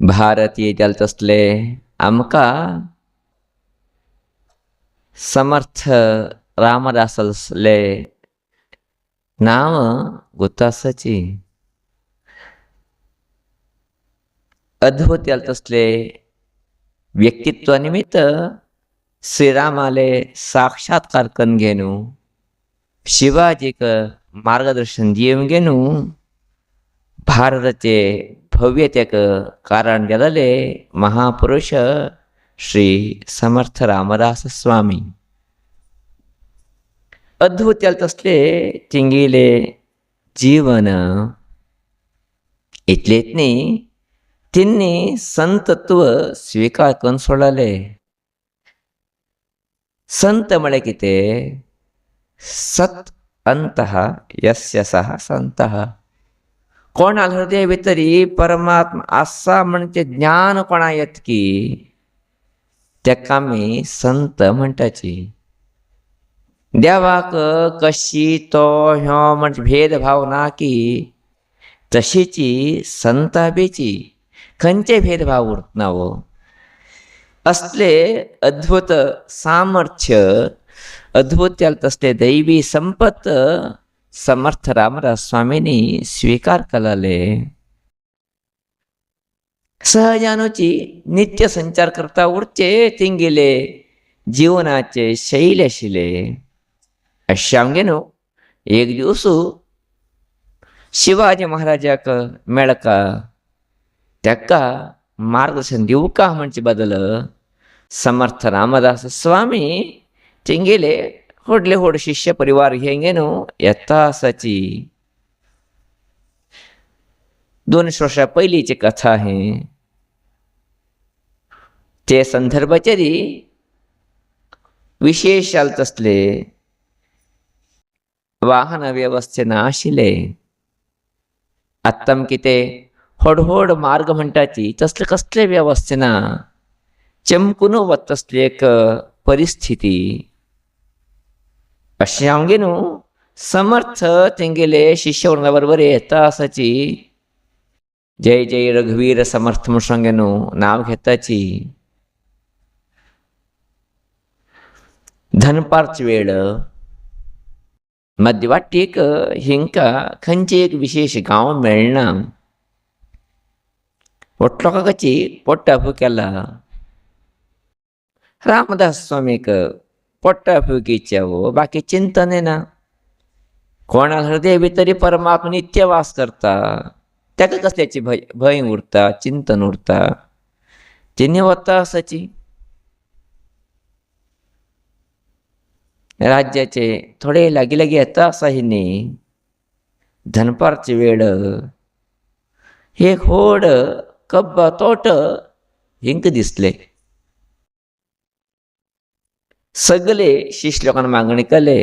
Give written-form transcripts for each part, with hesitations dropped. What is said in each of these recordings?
भारतीय येताल तसले आमका समर्थ रामदासले नाव गुतासाची अद्भुत याल तसले व्यक्तित्वानिमित्त श्रीरामाले साक्षात्कार करून घेणू शिवाजीक मार्गदर्शन दिवन घेणू भारताचे भव्यतेक कारण गेलेले महापुरुष श्री समर्थ रामदास स्वामी अद्भुत याल तसले तिंगिले जीवन इतलेच न्ही तिन्नी संतत्व स्वीकार करून सोडले. संत म्हळे किते सत अंतः यस्य सः संतः. कोणा हृदय भितरी परमात्मा आसा म्हणजे ज्ञान कोणा येत की तेका आमी संत म्हणटाची. देवाक कशी तो ह्यो म्हणजे भेदभाव ना की तशीची संताबेची खंयचे भेदभाव उरतना वो. असले अद्भुत सामर्थ्य अद्भुत तसले दैवी संपत समर्थ रामदास स्वामींनी स्वीकार केलेले. सहजानुची नित्य संचार करता उरचे तिंगिले जीवनाचे शैली आशिले. अशांगेनो एक दिवस शिवाजी महाराजाक मेळका तेका मार्गदर्शन दिवका म्हणचे बदल समर्थ रामदास स्वामी तिंगेले व्हडले व्हड शिष्य परिवार घेंगेनो येता आसाची. 200 वर्षा पयलीची कथा आहे. ते संदर्भाचेरी विशेष जाल तसले वाहन व्यवस्थे नाशिले. आत्ताम किते व्हड मार्ग म्हणटाची तसले कसले व्यवस्थे ना. चमकून वत तसली एक परिस्थिती. अशें हांव न्हू समर्थ तेंगेले शिष्य वर्गा बरोबर येता आसाची. जय जय रघुवीर समर्थ म्हूण सांगे न्हू नांव घेताची. दनपारची वेळ मध्यवाटीक हिंका खंयचे एक विशेष गांव मेळना. लोकांची पोट्टाफू केला. रामदास स्वामीक पोट्टाफुगीच्या वो बाकी चिंतने ना. कोणा हृदय भितरी परमात्मा नित्य वास करता तेका कसल्याची भय उरता चिंतन उरता. तिने वता आसाची. राज्याचे थोडे लागी लागी येता आसा हिने. दनपारची वेळ एक व्हड कब्बा तोट हिंक दिसले. सगळे शिष्य लोकांना मागणी केले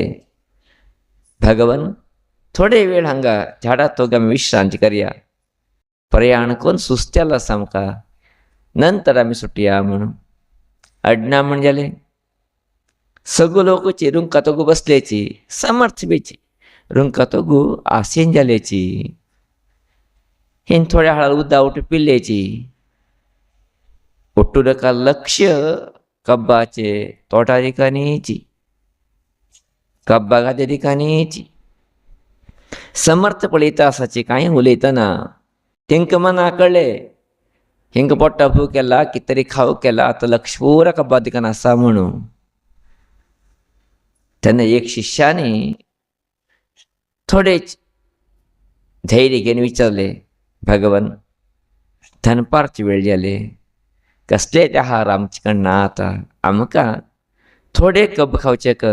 भगवन थोडे वेळ हांगा झाडात तो आमी विश्रांती करया. प्रयाण करून सुस्तेला सामका नंतर आमी सुटया म्हणून. अडना म्हण जाले. सगळे लोकची रुंकातोगू बसल्याची समर्थ बेची रुंकातोगू आसीन जाल्याची. हिन थोड्या हाळार उदक पिल्ल्याची. उट्टुडका लक्ष कब्बाचे तोटा ठिकाणीची कब्बा गाद्या ठिकाणीची. समर्थ पळयता आसाची कांय उलयतना. तेंका मना कळ्ळे हिंका पोट्टा फू केला कितें तरी खाव केला आतां लक्ष पुरा कब्बा ठिकाण आसा म्हणून. तेन्ना एक शिष्यानी थोडेच धैर्य घेवन विचारले भगवन दनपारची वेळ जाली कसलेच आहार आमचे कडेन ना. आतां आमकां थोडे कब्ब खावचेक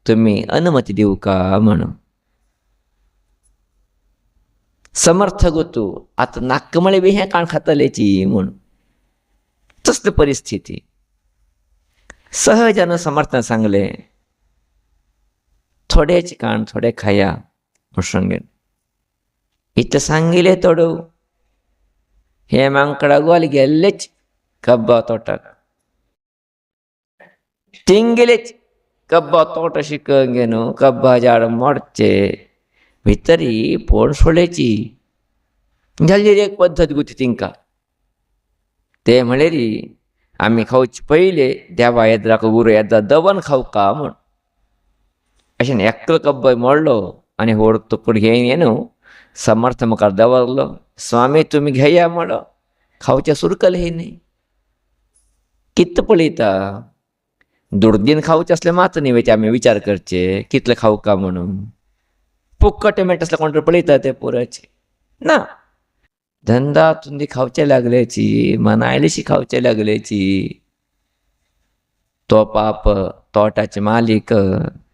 तुमी अनुमती दिवं का म्हणून. समर्थ गोतू आतां नाक्कमळे बी हें काण खातलेची म्हूण. तसली परिस्थिती. सहजान समर्थान सांगले थोडेच काण थोडे खाया म्हूण सांगेन. इतलें सांगिले तोडू हे मांकडा गोल गेल्लेच कब्बा तोटाक. तिंगेलेच कब्बा तोट शिकंगे न्हू कब्बा झाड मोडचे भितरी फोड सोडेची. जाल्यार एक पद्दत गुती तिंका. ते म्हळेरी आम्ही खाऊचे पहिले देवा येद्रा का गुरु येद्रा दवन खाऊ का म्हण अशें एकलो कब्बय मोडलो आनी व्हड तुकड घेवन येनो समर्थ मुखार दवरलो. स्वामी तुमी घेया म्हणलो खावचें सुरू केलें हिने. कितले पळयता दुर्दीन खावचें असलें मात न्ही वेचे आमी विचार करचे कितले खाऊ का म्हणून. फुक्कट मेळटा असलें कोण तरी पळयता ते पुराचे ना. धंदा तुंदी खावचे लागल्याची मनायलीशी खावचे लागल्याची. तो पाप तोटाचे मालीक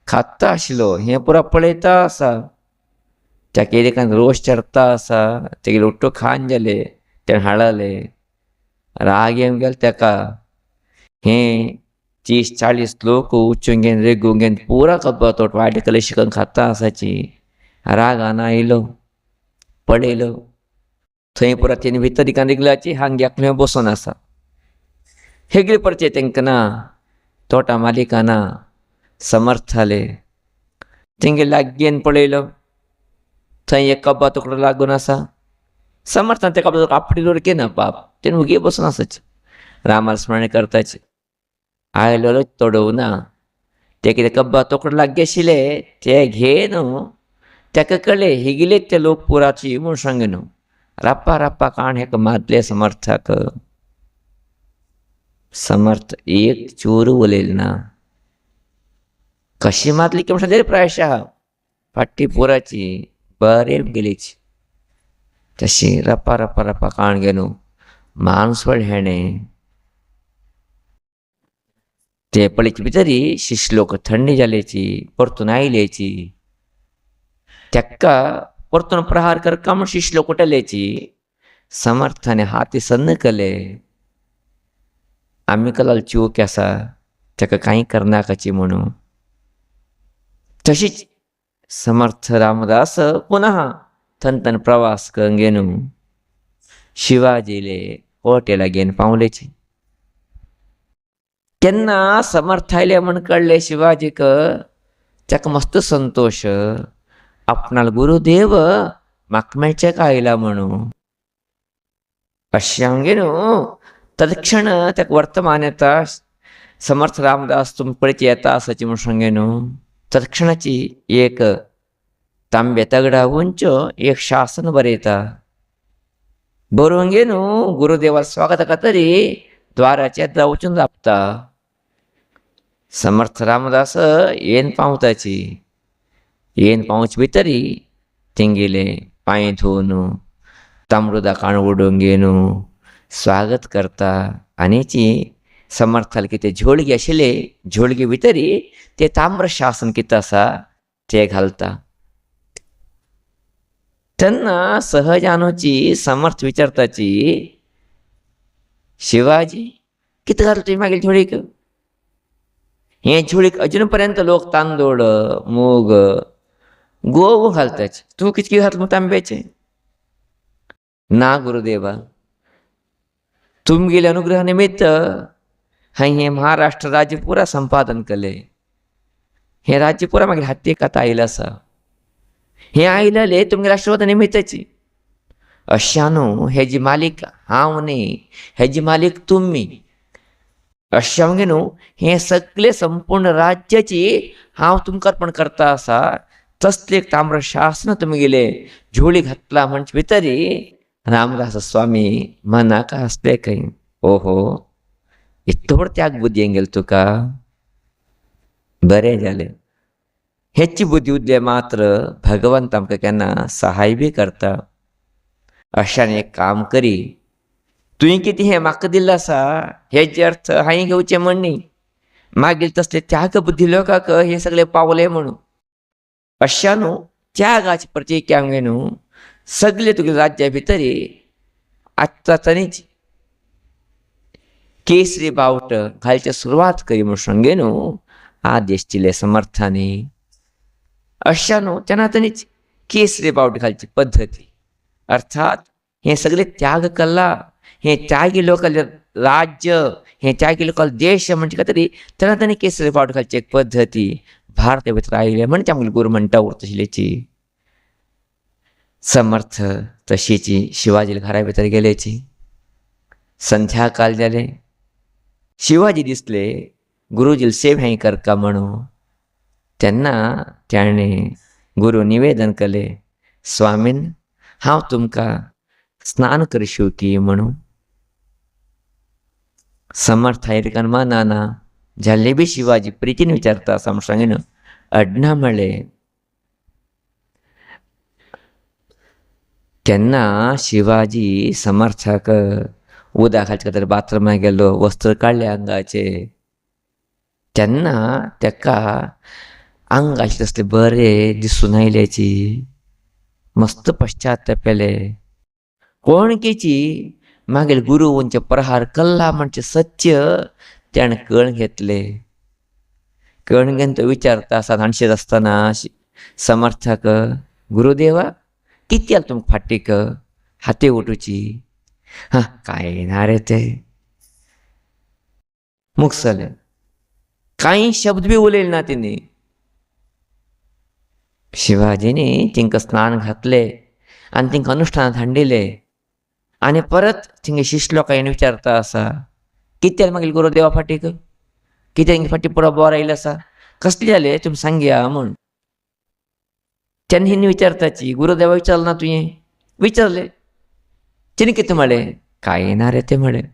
खाता आशिल्लो हें पुरा पळयता आसा. ताका एकान रोश चडता आसा तेगेले उट्टो खान जाले तेणें हाडले राग येवन गेलो ताका. हें 30-40 लोक उच्चून घेवन रेगून घेवन पुरा कब्बा तोट वायट कले शिकून खाता आसाची. राग हांगा आयलो पळयलो थंय पुरा तेणी भितर एकान रिगलाची हांग एकलो बसून आसा. हेगले परचे तांकां ना तोटा मालिका ना. समर्थ जाले तेंगे लागीन पळयलो थंय एक कब्बा तुकडो लागून आसा. समर्थान त्या कब्बा आपटी लोडके ना पाप तेणें उगी बसून आसाचे रामाल स्मरण करताचे. आयलो तोडवना ते कितें कब्बा तुकडो लागीं आशिल्ले ते घेन ताका कळ्ळें हिगले ते लोक पुराची म्हूण सांगे न्हू. राप्पा राप्पा काण हेका मारले समर्थाक. समर्थ एक चूर उलयलो ना. कशी मारली की म्हणटा प्रायश आहा फाटी पुराची बरें गेलीची. तशी रप्पा रप्पा रप्पा काण घेवन माणूस वळ हेणें ते पळयचे भितरी शिश्य लोक थंडी जाल्याची परतून आयल्याची. ताका परतून प्रहार करका म्हूण शिश्य लोक उठल्याची. समर्थाने हाती सन्न केले आमी कलाल चूक आसा ताका कांय करनाकाची म्हणून. तशीच समर्थ रामदास पुनः थंतन प्रवास करून घेवन शिवाजीले हॉटेला घेवन पावलेची. केन्ना समर्थ आयले म्हण कळ्ळें शिवाजीक ताका मस्त संतोष. आपणाल गुरुदेव म्हाका मेळचेक आयला म्हणून अशें हांव घेवन तत्क्षण ताका वर्तमान येता समर्थ रामदास तुमी पळयचे येता आसाची म्हूण सांगेन. तत्क्षणाची एक तांबे तगडा उंच एक शासन बरयता. बरोवन घेवन गुरुदेवा स्वागत खातरी द्वाराचे येद्रा वचून राबता. समर्थ रामदास येवन पावताची. येवन पावचे भितरी तेंगेले पांय धुवन तांबडुदा काण ओडून घेवन स्वागत करता. आनीची समर्थाल कितें झोळगी आशिल्ले झोळगे भितरी ते ताम्र शासन कितें आसा ते घालता. तेन्ना सहजानुची समर्थ विचारताची शिवाजी कितें घातलें तुवें मागीर झोळीक. हे झोळीक अजून पर्यंत लोक तांदूळ मूग गोव घालताचे तूं कितें घातलें तांब्याचें. ना गुरुदेवा तुमगेले अनुग्रह निमित्त हांवें हें महाराष्ट्र राज्य पुरा संपादन केलें. हें राज्य पुरा मागीर हातीक आतां आयिल्लें आसा. हें आयलें तुमगे राष्ट्रवादा निमित्ताची. अशें न्हू हेजी मालीक हांव न्ही हेजी मालीक तुमी. अशें हांव न्हू हें सगळें संपूर्ण राज्याची हांव तुमकां अर्पण करता आसा. तसलें एक ताम्र शासन तुमगेले झोळी घातला म्हणचे भितरी रामदास स्वामी मनाक हांसले खंय. ओहो इतलो व्हड त्याग बुद्धी येवन गेलो तुका. बरें जालें. हेची बुद्धी उरले मात्र भगवंत आमकां केन्ना सहाय बी करता. अशान एक काम करी तुवें कितें हें म्हाका दिल्लें आसा हेजे अर्थ हांवें घेवचें म्हण न्ही. मागीर तसले त्याग बुद्धी लोकांक हें सगळें पावलें म्हणून. अशा न्हू त्यागाची प्रतीक हांवें न्हू सगळे तुगे राज्या भितरी आत्तां तनीच केसरी बावट घालचे सुरवात करी म्हूण सांगे न्हू आदेश दिले समर्थांनी. अशा न्हू तेन्ना तनीच केसरी बावट घालची पद्दती अर्थात हें सगळें त्याग केला. हें त्यागी लोकांले राज्य हें त्यागी लोकांले देश म्हणजे तरी तेन्ना तांणी केसरी बावट घालची एक पद्दती भारता भितर आयले म्हणजे आमगे गुरू म्हणटा उरतशिल्लेची. समर्थ तशीची शिवाजी घरा भितर गेलेची. संध्याकाळ जाले. शिवाजी दिसले गुरुजील सेव हांय करका म्हणून. तेन्ना त्याने गुरु निवेदन केले, स्वामीन हांव तुमकां स्नान करशिव की म्हणून. समर्थ हायरकन मानाना जाल्ले बी शिवाजी प्रितीन विचारता सांगेन अडना म्हळे. तेन्ना शिवाजी समर्थाक उदक घालचे खातीर बाथरूमाक गेलो, वस्त्र काडले आंगाचे. तेन्ना तेका आंगाचे तसले बरे दिसून आयल्याची. मस्त पश्चात्तापेले. कोणकेची मागीर गुरु वंचे प्रहार कल्ला म्हणचे सत्य त्याने कळून घेतले. कळून घेवन तो विचारता हाणशेत आसतना समर्थाक, गुरुदेवा किती जालें तुमकां फाटीक हाती उठूची? हा काय ना रे ते मुगसले. कांय शब्द बी उलयले ना तेणी. शिवाजीनी तिंका स्नान घातले आनी तिंका अनुष्ठानांत हाडिले. आनी परत थिंगे शिश्य लोकांनी विचारता आसा, कितें जालें मागीर गुरुदेवा फाटीक? कितें हिंगे फाटी पुरो बोर आयलो आसा? कसले जाले तुमी सांगया म्हूण. तेन्ना हिंनी विचारताची, गुरुदेवा विचारलें ना तुवें? विचारले. तिने कितें म्हळें? कांय ना रे ते म्हळें.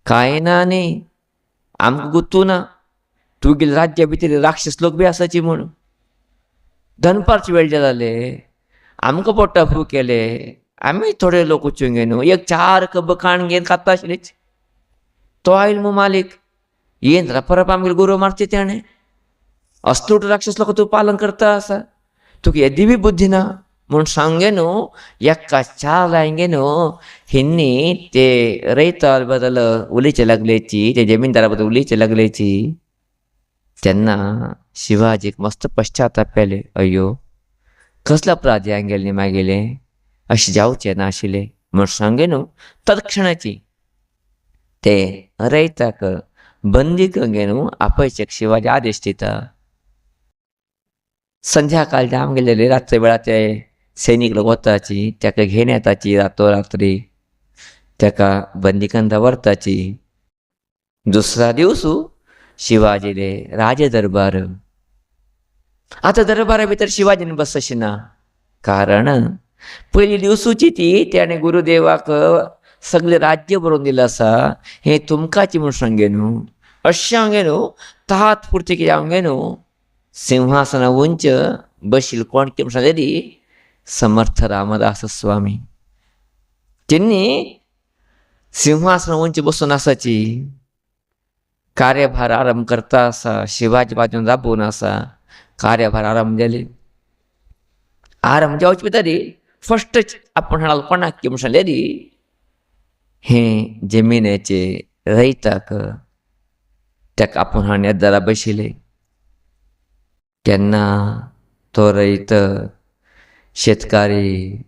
कांय ना न्ही, आमकां गुतू ना तुगेले राज्या भितर राक्षस लोक बी आसाची म्हूण. दनपारचे वेळ जाले, आमकां पोट्टा फू केले, आमी थोडे लोक वचूंक गेलो, एक 4 कप खाण घेवन खाता आशिल्लेच. तो आयलो मू मालीक, येन जाल्यार परत आमगेले गुरू मारचे तेणे. असलो राक्षस लोक तूं पालन करता आसा, तुका येदी बी बुद्धी ना म्हूण सांगे न्हू. एका चार लायंगे न्हू हिन्नी ते रयता बद्दल उलयचे लागलेची, ते जमीनदारा बद्दल उलयचे लागलेची. तेन्ना शिवाजीक मस्त पश्चाताप पेले, अय्यो कसलो अपराध हांवें गेले मागेले, अशें जावचें नाशिल्लें म्हूण सांगे न्हू. तत्क्षणाची ते रयताक बंदी करून न्हू आपयचे शिवाजी आदेश दिता. संध्याकाळ जावंक गेलेली, रात्री वेळा ते सैनीक लोक वताची, तेका घेवन येताची रात्री, तेका बंदिकान दवरताची. दुसरा दिवसू शिवाजीले राजे दरबार. आतां दरबारा भितर शिवाजीन बसशिना, कारण पयली दिवसूची ती त्याने गुरुदेवाक सगळे राज्य बरोवन दिलें आसा, हें तुमकांची म्हूण सांगे न्हू. अशें हांगे न्हू तात पुरते कितें हांगे न्हू सिंहासना उंच बशील कोण की म्हण सांगलेली समर्थ रामदास स्वामी. त्यांनी सिंहासना उंच बसून आसाची. कार्यभार आरंभ करता आसा, शिवाजी बाजून राबून आसा. कार्यभार आरंभ जाली. आरंभ जावचे भितरी फस्टच आपण हाडलो कोणाक की म्हण सांगलेली, हें जमिनेचे रयताक तेका आपूण हाडून येद्दारा बशिले. केन्ना तो रयत शेतकारी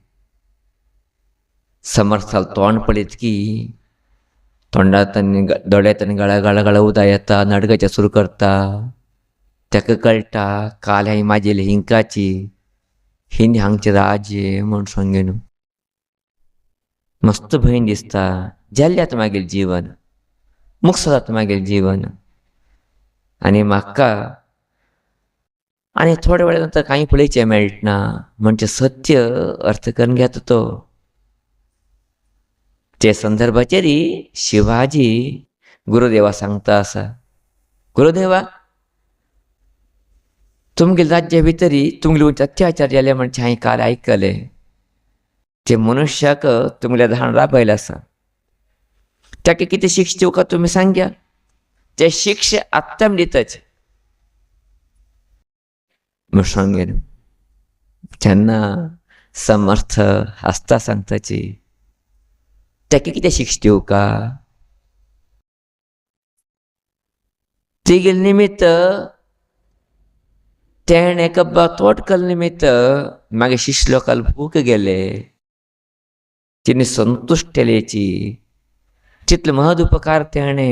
समर्थाल तोंड पळयत की तोंडांतल्यान दोळ्यांतल्यान गळा उदक येता, नडगेचें सुरू करता. तेका कळटा काल हांवें म्हाजी हिंकाची, हिंद हांगचे राज्य म्हूण सांगे न्हू. मस्त भंय दिसता. जाल्लें जाता मागीर जीवन, मुक्त जाता मागीर जीवन. आनी म्हाका आनी थोड्या वेळा नंतर कांय पळयचें मेळटना म्हणजे सत्य अर्थ करून घेता तो. ते संदर्भाचेर शिवाजी गुरुदेवा सांगता आसा, गुरुदेवा तुमगे राज्या भितर तुमगे अत्याचार जाले म्हणजे हांवें काल आयकले. ते मनुश्याक तुमगे धाण राबयलें आसा, ताका कितें शिक्षा दिवका तुमी सांगया. ते शिक्षा आत्तां दितच म्हूण सांगेन. तेन्ना समर्थ हसता सांगताची, ताका कितें शिक्षा दिवका? तिगेल निमित्त तेणे कब्बा तोटकल निमित्त मागे शिश्य लोकाल भूक गेले. तिने संतुष्ट केलेची. तितले महद उपकार तेणे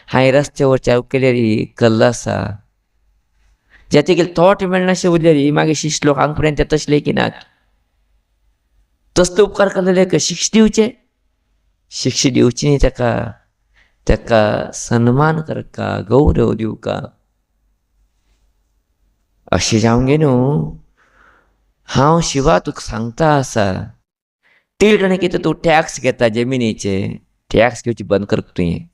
हांवें रस्त्यावरच्या केलेली कल्ला आसा. जे तिगेले तोट मेळनाशे उरलेली मागीर शिश्य लोक हांग पर्यंत तसले की नात. तसले उपकार केलेले शिक्षा दिवचे. शिक्षा दिवची न्ही ताका, ताका सन्मान करका, गौरव दिवका, अशें जावंक न्हू. हांव शिवा तुका सांगता आसा, तिळगणे कितें तूं टॅक्स घेता जमिनीचे, टॅक्स घेवची बंद कर तुवें.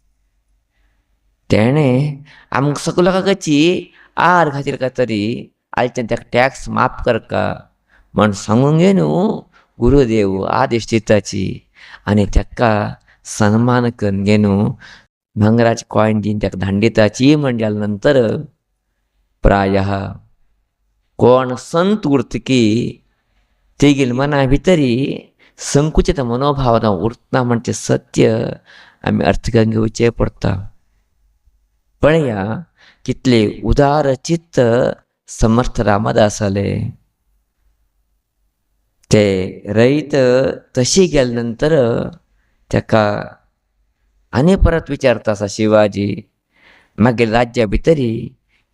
तेणें आमकां सगळ्यांची आर खातीर काय तरी आयच्यान ताका टॅक्स माफ करका म्हण सांगूंक गे न्हू गुरुदेव आदेश दिताची. आनी ताका सन्मान करून गे न्हू भांगराचे कॉयन दिवन ताका धाडून म्हण जाल्या नंतर प्रायः कोण संत उरतकी तेगेल मना भितरी संकुचित मनोभावना उरतना म्हणचे सत्य आमी अर्थान घेवचें पडटा. पळया कितले उदार चित्त समर्थ रामदास जाले. ते रयत तशी गेले नंतर ताका आनी परत विचारता आसा शिवाजी, मागीर राज्या भितरी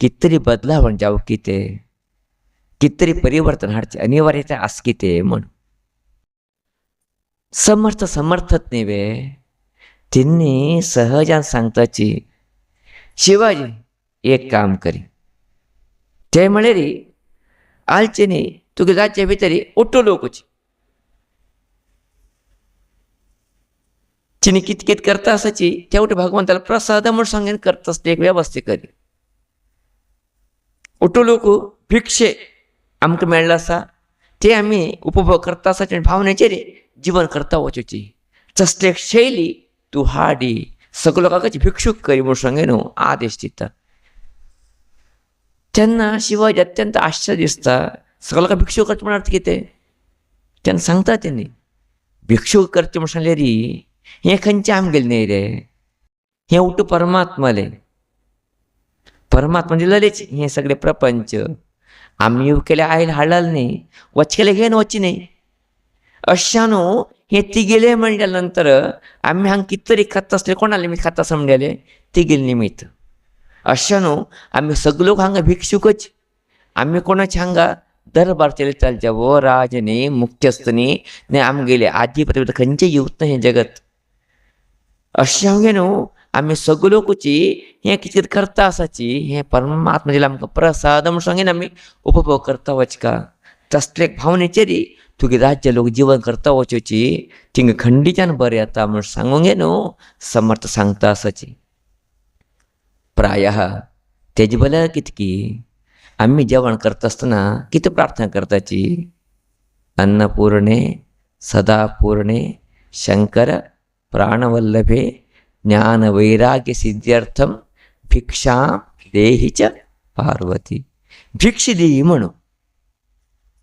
कित तरी बदलावण जावं कितें, कित तरी परिवर्तन हाडचें अनिवार्यता आस कितें म्हण. समर्थत न्ही तिन्नी सहजान सांगताची, शिवाजी एक काम करी. ते म्हळ्यार आलचे न्ही तुगे राज्या भितरी ओट्टो लोकची चिनी कित कित करता आसाची तेवटें भगवंताला प्रसाद म्हूण सांगेन करता आसता एक वेवस्था करी. ओट्टो लोक भिक्षे आमकां मेळ्ळो आसा ते आमी उपभोग करता आसाचे भावनेचेर जीवन करता वचोची. तसले शैली तूं हाडी सगळ्या लोकांची भिक्षूक करी म्हूण सांगेन न्हू आदेश दिता. तेन्ना शिवाजी अत्यंत आश्चर्य दिसता. सगळ्या लोकांक भिक्षूक करचें म्हण अर्थ कितें तेन्ना सांगता तेणी, भिक्षूक करचें म्हण सांगलें री हें खंयचें आमगेलें न्ही रे, हें उठ परमात्मालें. परमात्मा दिलेलेच हें सगळें प्रपंच. आमी येव केलें आयले हाडलें न्ही, वच केलें घेवन वचचें न्ही. अशें न्हू हें तिगेलें म्हण जाल्या नंतर आमी हांगा कित तरी खाता आसलें कोणालें मी खाता समजलें तिगेल निमित्त. अशें न्हू आमी सगळे लोक हांगा भिक्षुकच. आमी कोणाचे हांगा दरबार चलयताले वो राज न्ही मुख्यस्त न्ही आमगेले आधी खंयचें येवत ना हें जगत. अशें हांव गे न्हू आमी सगळे लोकची हें कितें कितें करता आसाची हें परमात्मा दिलें आमकां प्रसाद म्हूण सांगीन आमी उपभोग करता वचका. तसले भावनेचेर तुगे राज्य लोक जीवन करता वचोची थिंग खंडीच्यान बरें येता म्हूण सांगूंक गे न्हू समर्थ सांगता आसाची. प्रायः तेजे बल्यार कितकी आमी जेवण करता आसतना कितें प्रार्थना करताची, अन्नपूर्णे सदापूर्णे शंकर प्राणवल्लभे ज्ञान वैराग्य सिद्ध्यर्थम भिक्षा देहि च पार्वती. भिक्ष दी म्हणू.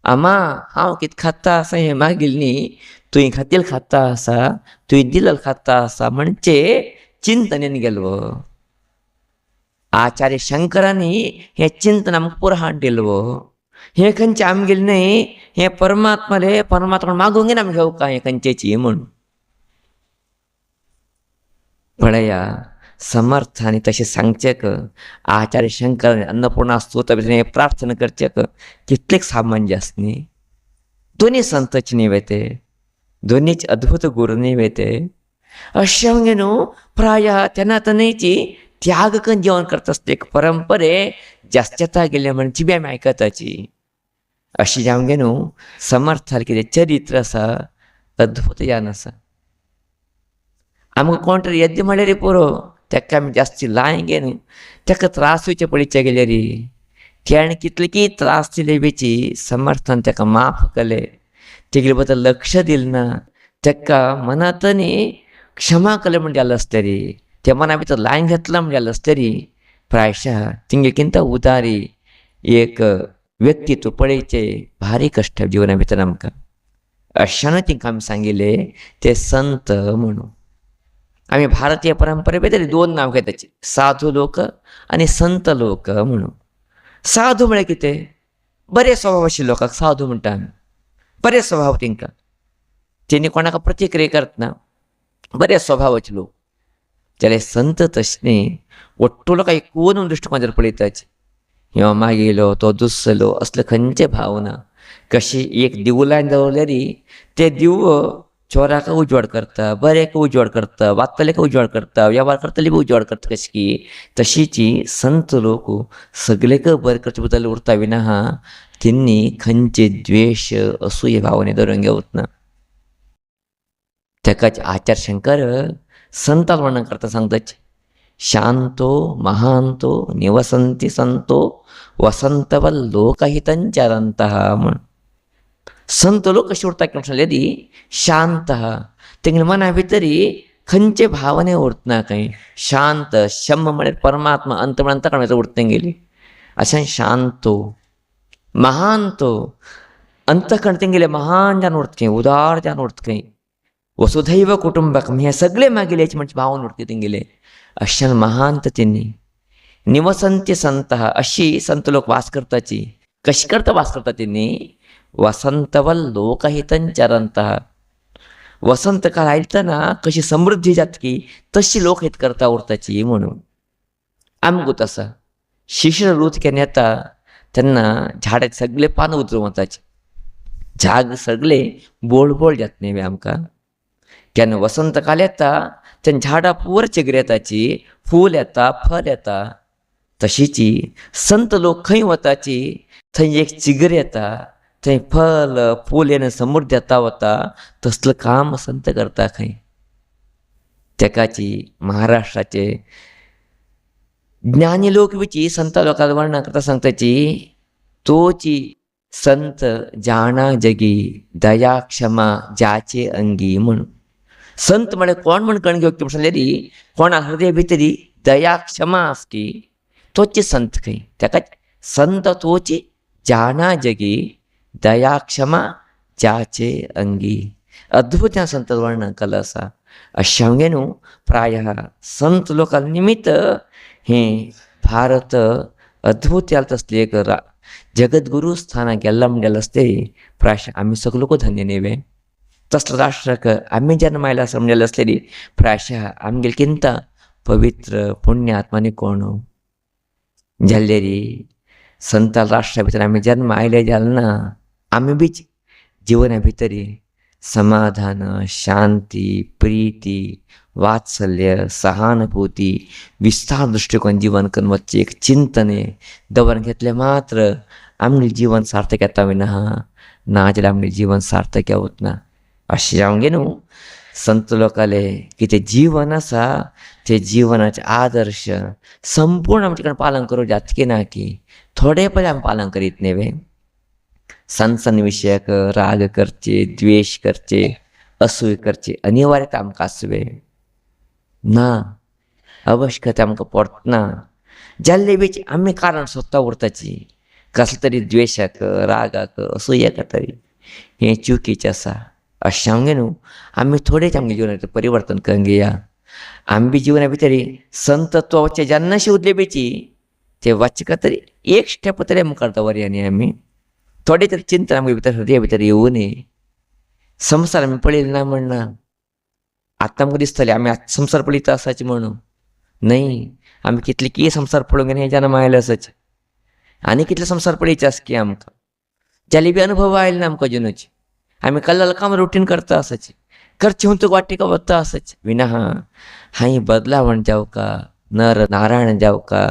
आमा हांव कितें खाता आसा हें मागील न्ही तुवें खातीर खाता आसा तुवें दिलें खाता आसा म्हणचे चिंतनेन गेलो. आचार्य शंकरांनी हें चिंतन आमकां पुरो हाड दिलो. हें खंयचें आमगेलें न्ही हें परमात्मालें परमात्मा मागूंक आमी घेवका हें खंयचेची म्हूण. पळया समर्थांनी तशें सांगचेक आचार्य शंकरान अन्नपूर्णा स्तोत्र भितर हें प्रार्थना करचेक कितलेक सामंजस न्ही. दोनी संतच न्ही ते, दोनीच अद्भुत गुरू न्ही ते. अशें गे न्हू प्रायः तेन्ना तन्नेची त्याग करून जेवण करता आसता एक परंपरे जास्त्यता गेले म्हण ती बी आमी आयकताची. अशें जावंक गे न्हू समर्थाल कितें चरित्र आसा अद्भुत ज्ञान आसा. आमकां कोण तरी येद्दी म्हळ्यार रे पुरो ताका आमी जास्ती लाय गे न्हू ताका त्रास वयचे पडचे गेले रे. तेणें कितले की त्रास दिले बेची समर्थान ताका माफ केले. तेगे बद्दल लक्ष दिलें ना ताका मनांत न्ही क्षमा केलें म्हण जालें आसलें रे. त्या मना भितर लायन घेतला म्हण जालें आसलें रे. प्रायशः तिंगे किंत उदारी एक व्यक्तित्व पळयचे भारी कश्ट जिवना भितर आमकां. अशान तिंका आमी सांगिल्लें ते संत म्हणून. आमी भारतीय परंपरे भितर दोन नांव घेताची साधू लोक आनी संत लोक म्हणून. साधू म्हळ्यार कितें बरे स्वभाव आशिल्ले लोकांक साधू म्हणटा आमी. बरे स्वभाव तेंकां तेणी कोणाक प्रतिक्रिया करतना बरे स्वभावाचे लोक. जाल्यार संत तशें न्ही ओट्टो लोकां एकूच दृश्टिकोन जर पळयताचे ह्यो मागेलो तो दुसलो असले खंयचे भावना. कशी एक दिवो लायन दवरल्यार ते दिवो चोराका उजवाड करता, बरेका उजवाड करता, वागतलेका उजवाड करता, व्यवहार करतले बी उजवाड करता कशी की तशीची संत लोक सगळेक बरें करचे बद्दल उरता विना त्यांनी खंयचे द्वेष असूये भावने धरून घेवत ना. तेकाच आचार्य शंकर संताल वर्णन करता सांगताच शांतो महांतो निवसंती संतो वसंतवल लोकहितंचरंत म्हण. संत लोक कशी उरता की शांत तेंगे मना भितरी खंयचे भावने उरतना काही शांत शम म्हणे परमात्मा अंत म्हणता काढण्याचं उरते गेली अशा शांतो महांतो अंत कणते गेले महान जान उरत उदार जान उरत काही वसुधैव कुटुंबकम हे सगळे मागेले याची म्हणजे भावना उरते ते गेले अशा महांत त्यांनी निवसंती संत अशी संत लोक वास करताची कशी करता वास करता त्यांनी वसंतवल लोकहितंचरंत वसंत काळ आयतना कशी समृद्धी जात की तशी लोक हित करता उरताची म्हणून आमगो तसा शिशिर ऋत केन येता त्यांना झाडाचे सगळे पानं उतरून वताचे झाग सगळे बोळ जात नाही आमकां केन्ना वसंत काल येता तेन्ना झाडां पुवर चिगरी येताची फूल येता फळ येता तशीची संत लोक खंय वताची थंय एक चिगर येता थंय फल फूल येणं समृद्धी येता वता तसलं काम संत करता खंय. तेकाची महाराष्ट्राचे ज्ञानी लोक विची संत लोकांना वर्णन करता सांगताची तोची संत जाणा जगी दया क्षमा जाचे अंगी म्हणून. संत म्हळे कोण म्हण कण घेवक म्हणल्यारी कोणा हृदय भितरी दया क्षमा आसकी तोची संत खंय. तेकाच संत तोची जाणा जगी दया क्षमा जाचे अंगी. अद्भुत ह्या संत वर्णन केलं असा. अशांगे न्हू प्राय संत लोकां निमित्त हे भारत अद्भुत याल तसली एक जगद्गुरु स्थानाक गेल्ला म्हणलेलं असते प्रायशः आम्ही सगळो धन्य नेवे तसलं राष्ट्राक आम्ही जन्म आयला असं म्हणलेलं असलेली प्रायशः आमगेल किंत पवित्र पुण्य आत्माने कोण जाल्लेरी संताल राष्ट्रा भितर आम्ही जन्म आयले जाल ना आम्ही बीच जीवना भितरी समाधान शांती प्रीती वात्सल्य सहानुभूती विस्तार दृष्टिकोन जीवन करून वच्चे एक चिंतने दवरून घेतले मात्र आमगे जीवन सार्थक येता विना ना जाल्यार आमगे जीवन सार्थक होत ना. अशें जावंक न्हू संत लोकाले की ते जीवन आसा ते जीवनाचे आदर्श संपूर्ण आमचे कडेन पालन करूं जात की ना की थोडे पळय आमी पालन करीत नेवे. संसन विशयक राग करचे द्वेष करचे असूय करचे अनिवार्यता आमकां आसवे ना आवश्यकता आमकां पडना. जाल्ले बीच आमी कारण सोदता उरताची कसले तरी द्वेशाक रागाक असूयेक तरी हें चुकीचें आसा. अशें न्हू आमी थोडेच आमगे जिवनाचें परिवर्तन करूंक घेया. आमी बी जिवना भितरी संतत्वाचे जेन्ना शिवले बेची ते वाचका तरी एक स्टेप तरी मुखार दवरया न्ही आमी थोडे तरी चिंतन आमगे भितर हृदया भितर येवं न्ही. संवसार आमी पळयलो ना म्हणना आतां आमकां दिसतलें आमी संवसार पळयता आसाचे म्हणून न्हय आमी कितले की संवसार पळोवंक हे जन्म आयले आसाचे आनी कितले संवसार पळयचे आसा की आमकां जाले बी अनुभव आयले ना आमकां जिवनाचे आमी कल्लाल काम रुटीन करता आसाचे करचे हून तुका वाटेका वता आसाचे विना हांय बदलावण जावका नर नारायण जावका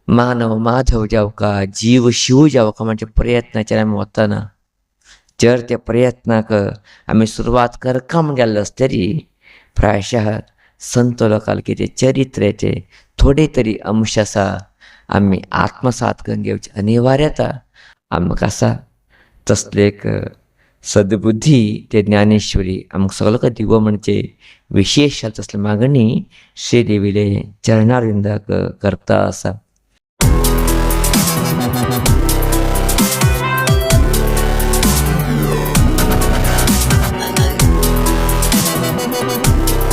मानव माधव जावका जीव शिव जावका म्हणजे प्रयत्नाचेर आमी वतना जर त्या प्रयत्नाक आमी सुरवात करका म्हण गेल्लो आसतरी प्रायशः संत लोकाल कितें चरित्रेचे थोडे तरी अंश आसा आमी आत्मसात करून घेवची अनिवार्यता आमकां आसा. तसले एक सद्बुद्धी ते ज्ञानेश्वरी आमकां सगळो दिवो म्हणजे विशेष तसली मागणी श्री देवीले चरणारविंदाक करता आसा.